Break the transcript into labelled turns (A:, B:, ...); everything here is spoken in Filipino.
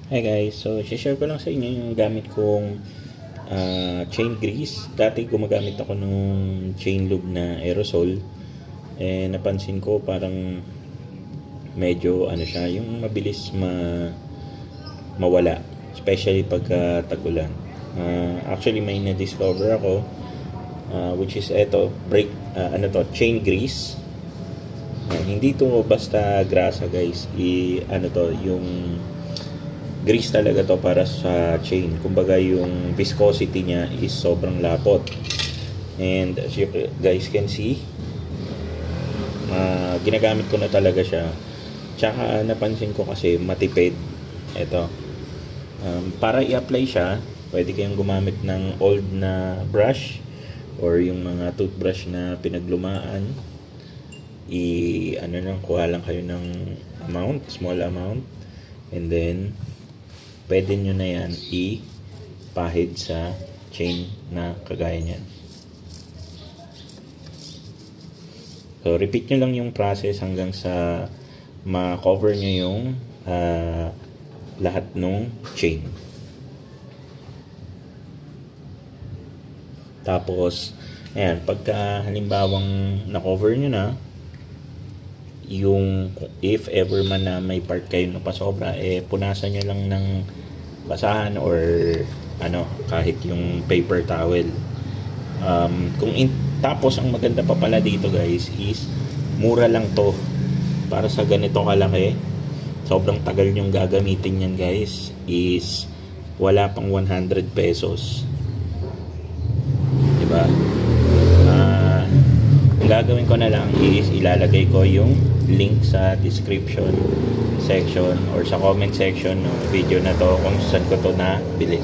A: Hi guys, so share ko lang sa inyo yung gamit kong chain grease. Dati gumagamit ako nung chain lube na aerosol. Napansin ko parang medyo siya, yung mabilis mawala, especially pagka tag-ulan. Actually may na-discover ako which is chain grease. Hindi to basta grasa guys, yung grease talaga to para sa chain. Kumbaga yung viscosity niya is sobrang lapot. And as you guys can see, ginagamit ko na talaga siya. Tsaka napansin ko kasi matipid. Ito. Para i-apply siya, pwede kayong gumamit ng old na brush or yung mga toothbrush na pinaglumaan. Kuha lang kayo ng small amount. And then pwede nyo na yan ipahid sa chain na kagaya nyan. So repeat nyo lang yung process hanggang sa ma-cover nyo yung lahat ng chain. Tapos ayan, pagka halimbawang na-cover nyo na, yung if ever man na may part kayo na pasobra, punasan nyo lang ng basahan or kahit yung paper towel. Tapos ang maganda pa pala dito guys is mura lang to para sa ganito kalaki. Sobrang tagal yung gagamitin yan guys, is wala pang 100 pesos, diba? Ang gagawin ko na lang is ilalagay ko yung link sa description section or sa comment section ng video na to kung saan ko to na bili.